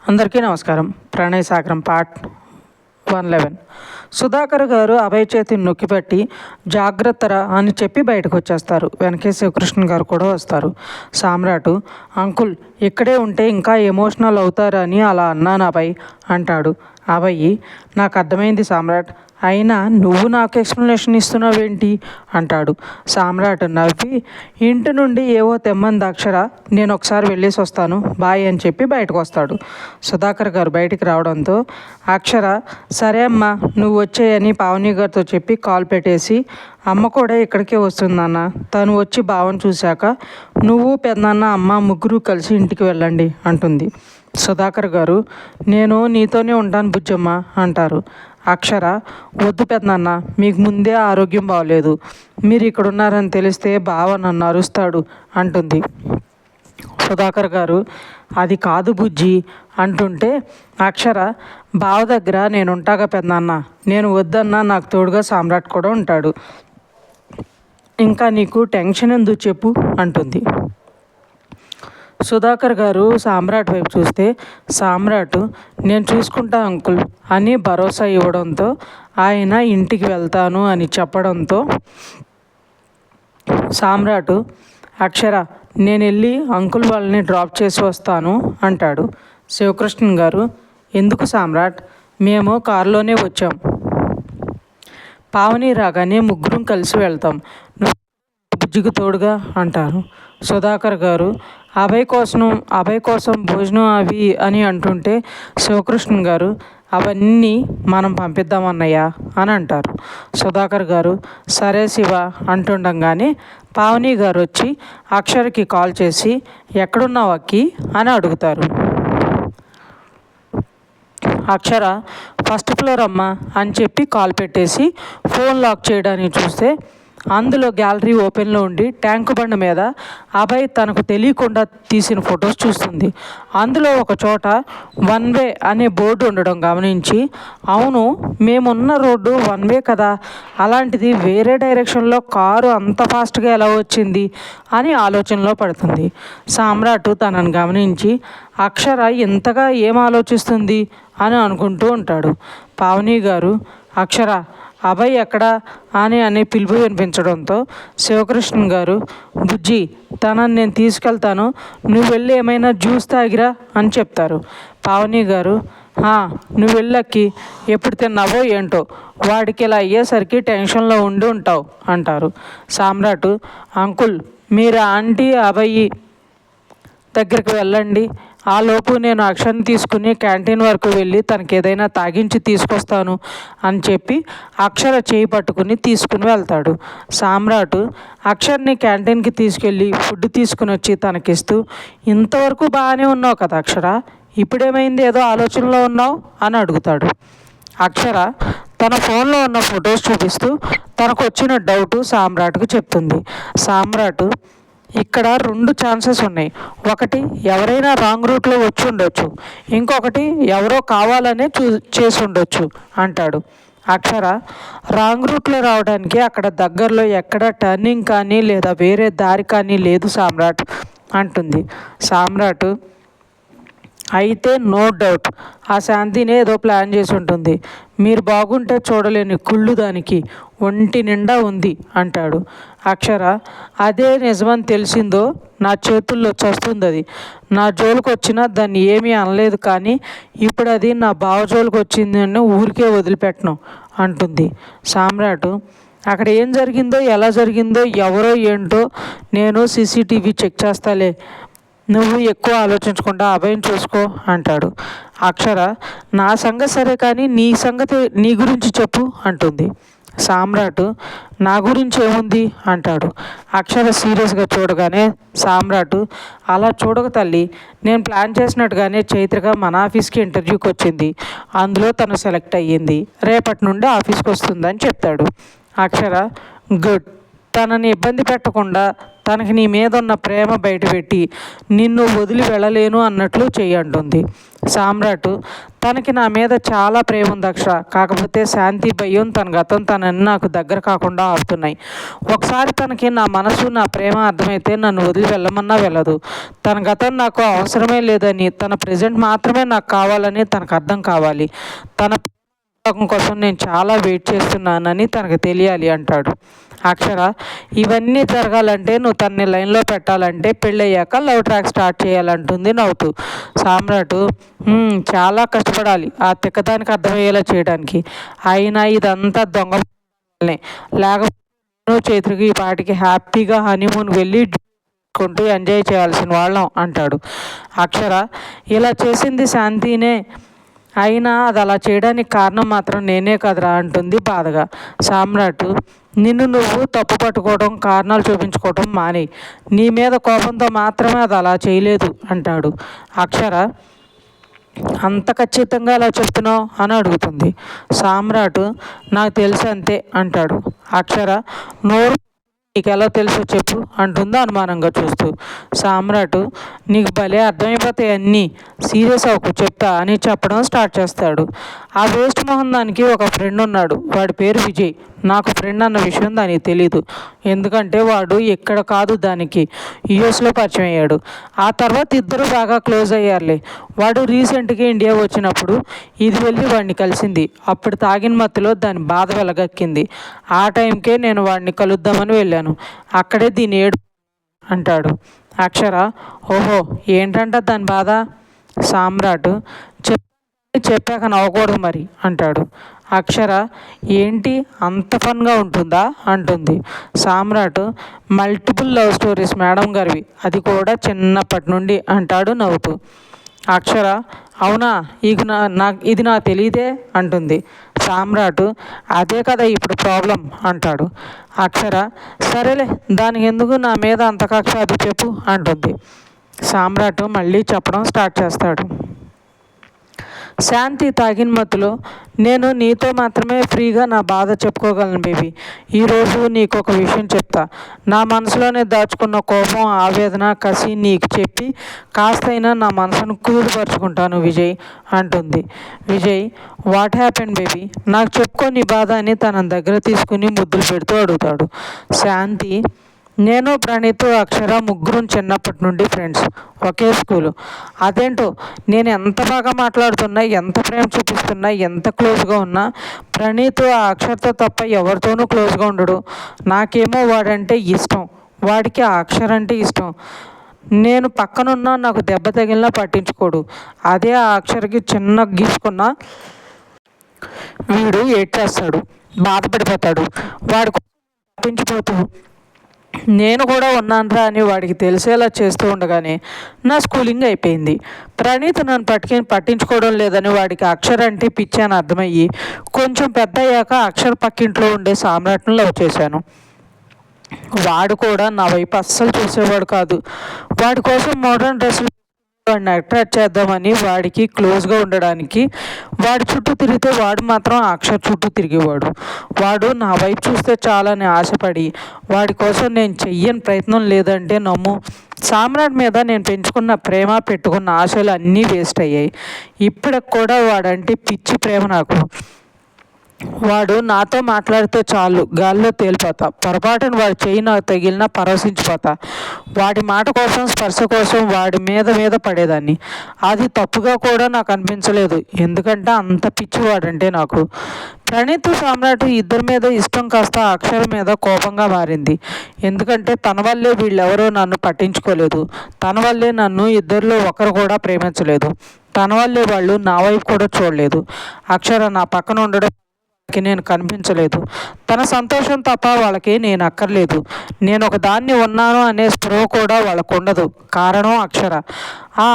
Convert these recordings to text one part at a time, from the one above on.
అందరికీ నమస్కారం. ప్రణయ సాగరం పార్ట్ 111. సుధాకర్ గారు అభయ్ చేతిని నొక్కిపెట్టి జాగ్రత్తరా అని చెప్పి బయటకు వచ్చేస్తారు. వెనకే శివకృష్ణ గారు కూడా వస్తారు. సామ్రాట్, అంకుల్ ఇక్కడే ఉంటే ఇంకా ఎమోషనల్ అవుతారని అలా అన్నాను అభయ్ అంటాడు. అభయ్, నాకు అర్థమైంది సామ్రాట్, అయినా నువ్వు నాకు ఎక్స్ప్లెనేషన్ ఇస్తున్నావేంటి అంటాడు. సామ్రాట్ నవ్వి, ఇంటి నుండి ఏవో తెమ్మంది అక్షర, నేను ఒకసారి వెళ్ళేసి వస్తాను, బాయ్ అని చెప్పి బయటకు వస్తాడు. సుధాకర్ గారు బయటికి రావడంతో అక్షర, సరే అమ్మా నువ్వు వచ్చేయని పావని గారితో చెప్పి కాల్ పెట్టేసి, అమ్మ కూడా ఇక్కడికే వస్తుందన్న, తను వచ్చి బావని చూశాక నువ్వు పెద్దన్న అమ్మ ముగ్గురు కలిసి ఇంటికి వెళ్ళండి అంటుంది. సుధాకర్ గారు, నేను నీతోనే ఉంటాను బుజ్జమ్మ అంటారు. అక్షర, వద్దు పెద్దనాన్న, మీకు ముందే ఆరోగ్యం బాగలేదు, మీరు ఇక్కడ ఉన్నారని తెలిస్తే బావ నన్ను అరుస్తాడు అంటుంది. సుధాకర్ గారు, అది కాదు బుజ్జి అంటుంటే అక్షర, బావ దగ్గర నేను ఉంటాగా పెద్దనాన్న, నేను వద్దన్నా నాకు తోడుగా సామ్రాట్ కూడా ఉంటాడు, ఇంకా నీకు టెన్షన్ ఎందుకు చెప్పు అంటుంది. సుధాకర్ గారు సామ్రాట్ వైపు చూస్తే సామ్రాట్, నేను చూసుకుంటా అంకుల్ అని భరోసా ఇవ్వడంతో ఆయన ఇంటికి వెళ్తాను అని చెప్పడంతో సామ్రాట్, అక్షర నేను వెళ్ళి అంకుల్ వాళ్ళని డ్రాప్ చేసి వస్తాను అంటాడు. శివకృష్ణ గారు, ఎందుకు సామ్రాట్, మేము కారులోనే వచ్చాం, పావని రాగానే ముగ్గురం కలిసి వెళ్తాం, బుజ్జికి తోడుగా అంటారు. సుధాకర్ గారు, అభయ్ కోసం భోజనం అవి అని అంటుంటే శివకృష్ణ గారు, అవన్నీ మనం పంపిద్దామన్నయ్యా అని అంటారు. సుధాకర్ గారు, సరే శివ అంటుండగానే పావని గారు వచ్చి అక్షర్కి కాల్ చేసి, ఎక్కడున్నావు అక్కి అని అడుగుతారు. అక్షర, ఫస్ట్ ఫ్లోర్ అమ్మా అని చెప్పి కాల్ పెట్టేసి ఫోన్ లాక్ చేయడానికి చూస్తే అందులో గ్యాలరీ ఓపెన్లో ఉండి ట్యాంకు బండ మీద అభయ్ తనకు తెలియకుండా తీసిన ఫొటోస్ చూస్తుంది. అందులో ఒక చోట 1 వే అనే బోర్డు ఉండడం గమనించి, అవును మేమున్న రోడ్డు 1 వే కదా, అలాంటిది వేరే డైరెక్షన్లో కారు అంత ఫాస్ట్గా ఎలా వచ్చింది అని ఆలోచనలో పడుతుంది. సామ్రాట్ తనను గమనించి, అక్షర ఇంతగా ఏం ఆలోచిస్తుంది అని అనుకుంటూ ఉంటాడు. పావని గారు, అక్షర అభయ్ ఎక్కడా అని పిలుపు వినిపించడంతో శివకృష్ణ గారు, బుజ్జి తనని నేను తీసుకెళ్తాను, నువ్వు వెళ్ళి ఏమైనా జ్యూస్ తాగిరా అని చెప్తారు. పావని గారు, నువ్వు వెళ్ళక్కి, ఎప్పుడు తిన్నావో ఏంటో, వాడికి ఇలా అయ్యేసరికి టెన్షన్లో ఉండి ఉంటావు అంటారు. సామ్రాట్, అంకుల్ మీరు ఆంటీ అభయ్ దగ్గరికి వెళ్ళండి, ఆలోపు నేను అక్షర్ని తీసుకుని క్యాంటీన్ వరకు వెళ్ళి తనకి ఏదైనా తాగించి తీసుకొస్తాను అని చెప్పి అక్షర చేయి పట్టుకుని తీసుకుని వెళ్తాడు. సామ్రాట్ అక్షర్ని క్యాంటీన్కి తీసుకెళ్ళి ఫుడ్ తీసుకుని వచ్చి తనకిస్తూ, ఇంతవరకు బాగానే ఉన్నావు కదా అక్షర, ఇప్పుడేమైంది ఏదో ఆలోచనలో ఉన్నావు అని అడుగుతాడు. అక్షర తన ఫోన్లో ఉన్న ఫొటోస్ చూపిస్తూ తనకు వచ్చిన డౌటు సామ్రాట్కు చెప్తుంది. సామ్రాట్, ఇక్కడ 2 ఛాన్సెస్ ఉన్నాయి, ఒకటి ఎవరైనా రాంగ్ రూట్లో వచ్చి ఉండొచ్చు, ఇంకొకటి ఎవరో కావాలనే చేసి ఉండొచ్చు అంటాడు. అక్షర, రాంగ్ రూట్లో రావడానికి అక్కడ దగ్గరలో ఎక్కడ టర్నింగ్ కానీ లేదా వేరే దారి కానీ లేదు సామ్రాట్ అంటుంది. సామ్రాట్, అయితే నో డౌట్ ఆ శాంతినే ఏదో ప్లాన్ చేసి ఉంటుంది, మీరు బాగుంటే చూడలేని కుళ్ళు దానికి ఒంటి నిండా ఉంది అంటాడు. అక్షర, అదే నిజమని తెలిసిందో నా చేతుల్లో చస్తుంది, అది నా జోలికి వచ్చినా దాన్ని ఏమీ అనలేదు, కానీ ఇప్పుడు అది నా బావ జోలికి వచ్చింది అని ఊరికే వదిలిపెట్టను అంటుంది. సామ్రాట్, అక్కడ ఏం జరిగిందో ఎలా జరిగిందో ఎవరో ఏంటో నేను సీసీటీవీ చెక్ చేస్తాలే, నువ్వు ఎక్కువ ఆలోచించకుండా అభయం చూసుకో అంటాడు. అక్షర, నా సంగతి సరే కానీ నీ సంగతి, నీ గురించి చెప్పు అంటుంది. సామ్రాట్, నా గురించి ఏముంది అంటాడు. అక్షర సీరియస్గా చూడగానే సామ్రాట్, అలా చూడక తల్లి, నేను ప్లాన్ చేసినట్టుగానే చైత్రగా మన ఆఫీస్కి ఇంటర్వ్యూకి వచ్చింది, అందులో తను సెలెక్ట్ అయ్యింది, రేపటి నుండి ఆఫీస్కి వస్తుందని చెప్తాడు. అక్షర, గుడ్, తనని ఇబ్బంది పెట్టకుండా తనకి నీ మీద ఉన్న ప్రేమ బయటపెట్టి నిన్ను వదిలి వెళ్ళలేను అన్నట్లు చెయ్యంటుంది. సామ్రాట్ తనకి నా మీద చాలా ప్రేమ ఉంది అక్షర, కాకపోతే శాంతి భయం తన గతం తనని నాకు దగ్గర కాకుండా ఆపుతున్నాయి. ఒకసారి తనకి నా మనసు నా ప్రేమ అర్థమైతే నన్ను వదిలి వెళ్ళమన్నా వెళ్ళదు. తన గతం నాకు అవసరమే లేదని, తన ప్రజెంట్ మాత్రమే నాకు కావాలని తనకు అర్థం కావాలి. తన కోసం నేను చాలా వెయిట్ చేస్తున్నానని తనకు తెలియాలి అంటాడు. అక్షర ఇవన్నీ జరగాలంటే నువ్వు తనని లైన్లో పెట్టాలంటే పెళ్ళయ్యాక లవ్ ట్రాక్ స్టార్ట్ చేయాలంటుంది నవ్వుతూ. సామ్రాట్ చాలా కష్టపడాలి ఆ తిక్కదానికి అర్థమయ్యేలా చేయడానికి. అయినా ఇదంతా దొంగ లేకపోతే చేతులకి ఈ పాటికి హ్యాపీగా హనీమూన్ వెళ్ళి కొంటూ ఎంజాయ్ చేయాల్సిన వాళ్ళం అంటాడు. అక్షర ఇలా చేసింది శాంతినే, అయినా అది అలా చేయడానికి కారణం మాత్రం నేనే కదరా అంటుంది బాధగా. సామ్రాట్ నిన్ను నువ్వు తప్పు పట్టుకోవడం, కారణాలు చూపించుకోవడం మానేయి. నీ మీద కోపంతో మాత్రమే అది అలా చేయలేదు అంటాడు. అక్షర అంత ఖచ్చితంగా ఎలా చెప్తున్నావు అని అడుగుతుంది. సామ్రాట్ నాకు తెలుసు అంతే అంటాడు. అక్షర నోరు నీకు ఎలా తెలుసో చెప్పు అంటుంది అనుమానంగా చూస్తూ. సామ్రాట్ నీకు భలే అర్థమైపోతాయి అన్నీ, సీరియస్ అవ్వకు చెప్తా అని చెప్పడం స్టార్ట్ చేస్తాడు. ఆ వేస్ట్ మొహం దానికి ఒక ఫ్రెండ్ ఉన్నాడు, వాడి పేరు విజయ్. నాకు ఫ్రెండ్ అన్న విషయం దానికి తెలీదు, ఎందుకంటే వాడు ఇక్కడ కాదు దానికి యుఎస్లో పరిచయం అయ్యాడు. ఆ తర్వాత ఇద్దరు బాగా క్లోజ్ అయ్యారులే. వాడు రీసెంట్గా ఇండియా వచ్చినప్పుడు ఇది వెళ్ళి వాడిని కలిసింది. అప్పుడు తాగిన మత్తులో దాని బాధ వెలగక్కింది. ఆ టైంకే నేను వాడిని కలుద్దామని వెళ్ళాను. అక్కడే దీని ఏడు అంటాడు. అక్షర ఓహో ఏంటంట దాని బాధ? సామ్రాట్ చెప్పాక నవ్వకూడదు మరి అంటాడు. అక్షర ఏంటి అంత ఫన్గా ఉంటుందా అంటుంది. సామ్రాట్ మల్టిపుల్ లవ్ స్టోరీస్ మేడం గారివి, అది కూడా చిన్నప్పటి నుండి అంటాడు నవ్వుతూ. అక్షర అవునా, ఇది నాకు తెలియదే అంటుంది. సామ్రాట్ అదే కదా ఇప్పుడు ప్రాబ్లం అంటాడు. అక్షర సరేలే దానికి ఎందుకు నా మీద అంత కక్ష అది చెప్పు అంటుంది. సామ్రాట్ మళ్ళీ చెప్పడం స్టార్ట్ చేస్తాడు. శాంతి తాగిన మత్తులో నేను నీతో మాత్రమే ఫ్రీగా నా బాధ చెప్పుకోగలను బేబీ. ఈరోజు నీకు ఒక విషయం చెప్తా. నా మనసులోనే దాచుకున్న కోపం, ఆవేదన, కసి నీకు చెప్పి కాస్తైనా నా మనసును కుదురుపరుచుకుంటాను విజయ్ అంటుంది. విజయ్ వాట్ హ్యాపెన్ బేబీ, నాకు చెప్పుకో నీ బాధ అని తన దగ్గర తీసుకుని ముద్దులు పెడుతూ అడుగుతాడు. శాంతి నేను ప్రణీత్ అక్షర ముగ్గురం చిన్నప్పటి నుండి ఫ్రెండ్స్, ఒకే స్కూలు. అదేంటో నేను ఎంత బాగా మాట్లాడుతున్నా, ఎంత ప్రేమ చూపిస్తున్నా, ఎంత క్లోజ్గా ఉన్నా ప్రణీత్ ఆ అక్షర్తో తప్ప ఎవరితోనూ క్లోజ్గా ఉండడు. నాకేమో వాడంటే ఇష్టం, వాడికి ఆ అక్షర్ అంటే ఇష్టం. నేను పక్కనున్నా నాకు దెబ్బ తగిలినా పట్టించుకోడు. అదే ఆ అక్షర్కి చిన్న గీసుకున్నా వీడు ఏడ్చేస్తాడు, బాధపడిపోతాడు. వాడు పట్టించిపోతూ నేను కూడా ఉన్నానరా అని వాడికి తెలిసేలా చేస్తూ ఉండగానే నా స్కూలింగ్ అయిపోయింది. ప్రణీత్ నన్ను పట్టించుకోవడం లేదని వాడికి అక్షర్ అంటే పిచ్చి అని అర్థమయ్యి కొంచెం పెద్ద అయ్యాక అక్షర్ పక్కింట్లో ఉండే సామ్రాట్ని లవ్ చేశాను. వాడు కూడా నా వైపు అస్సలు చూసేవాడు కాదు. వాడి కోసం మోడర్న్ డ్రెస్సులు వాడిని అట్రాక్ట్ చేద్దామని, వాడికి క్లోజ్గా ఉండడానికి వాడి చుట్టూ తిరిగితే వాడు మాత్రం అక్షర్ చుట్టూ తిరిగేవాడు. వాడు నా వైపు చూస్తే చాలని ఆశపడి వాడి కోసం నేను చెయ్యని ప్రయత్నం లేదంటే నమ్ము. సామ్రాట్ మీద నేను పెంచుకున్న ప్రేమ, పెట్టుకున్న ఆశలు అన్నీ వేస్ట్ అయ్యాయి. ఇప్పటికి కూడా వాడంటే పిచ్చి ప్రేమ నాకు. వాడు నాతో మాట్లాడితే చాలు గాల్లో తేలిపోతా, పొరపాటున వాడి చెయ్యి నాకు తగిలినా పరవశించిపోతా. వాడి మాట కోసం, స్పర్శ కోసం వాడి మీద పడేదాన్ని. అది తప్పుగా కూడా నాకు అనిపించలేదు, ఎందుకంటే అంత పిచ్చివాడంటే నాకు. ప్రణీత్ సామ్రాట్ ఇద్దరి మీద ఇష్టం కాస్త అక్షర మీద కోపంగా మారింది. ఎందుకంటే తన వల్లే వీళ్ళెవరో నన్ను పట్టించుకోలేదు, తన వల్లే నన్ను ఇద్దరిలో ఒకరు కూడా ప్రేమించలేదు, తన వల్లే వాళ్ళు నా వైపు కూడా చూడలేదు. అక్షర నా పక్కన ఉండడం నేను కనిపించలేదు. తన సంతోషం తప్ప వాళ్ళకి నేను అక్కర్లేదు. నేను ఒక దాన్ని ఉన్నాను అనే స్పృహ కూడా వాళ్ళకు ఉండదు. కారణం అక్షర. ఆ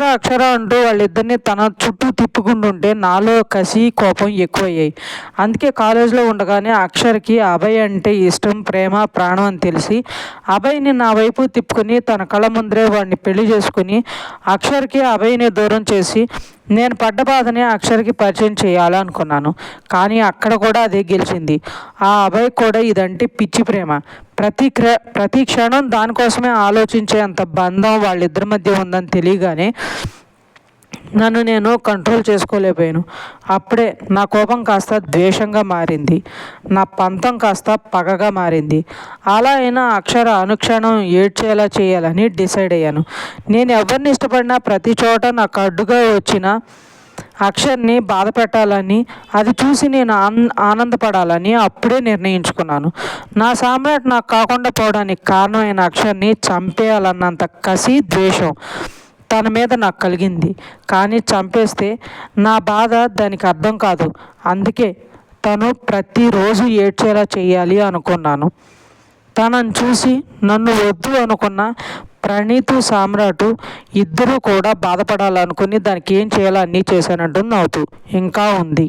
అక్షర అంటూ వాళ్ళిద్దరిని తన చుట్టూ తిప్పుకుంటుంటే నాలో కసి, కోపం ఎక్కువయ్యాయి. అందుకే కాలేజీలో ఉండగానే అక్షర్కి అభయ్ అంటే ఇష్టం, ప్రేమ, ప్రాణం అని తెలిసి అభయ్ని నా వైపు తిప్పుకుని తన కళ్ళ ముందరే వాడిని పెళ్లి చేసుకుని అక్షర్కి అభయ్ని దూరం చేసి నేను పడ్డ బాధని అక్షర్కి పరిచయం చేయాలనుకున్నాను, కానీ అక్కడ కూడా అదే గెలిచింది. ఆ అభయ్ కూడా ఇదంటే పిచ్చి ప్రేమ. ప్రతి క్షణం దానికోసమే ఆలోచించే అంత బంధం వాళ్ళిద్దరి మధ్య ఉందని తెలియగానే నన్ను నేను కంట్రోల్ చేసుకోలేకపోయాను. అప్పుడే నా కోపం కాస్త ద్వేషంగా మారింది, నా పంతం కాస్త పగగా మారింది. అలా అయినా అక్షర అనుక్షణం ఏడ్చేలా చేయాలని డిసైడ్ అయ్యాను. నేను ఎవరిని ఇష్టపడినా ప్రతి చోట నాకు అడ్డుగా వచ్చిన అక్షర్ని బాధ పెట్టాలని, అది చూసి నేను ఆనందపడాలని అప్పుడే నిర్ణయించుకున్నాను. నా సామ్రాట్ నాకు కాకుండా పోవడానికి కారణమైన అక్షర్ని చంపేయాలన్నంత కసి, ద్వేషం తన మీద నాకు కలిగింది. కానీ చంపేస్తే నా బాధ దానికి అర్థం కాదు. అందుకే తను ప్రతిరోజు ఏడ్చేలా చేయాలి అనుకున్నాను. తనని చూసి నన్ను వద్దు అనుకున్న ప్రణీతు, సామ్రాటు ఇద్దరూ కూడా బాధపడాలనుకుని దానికి ఏం చేయాలో అన్నీ చేశానంటూ నవ్వుతూ ఇంకా ఉంది.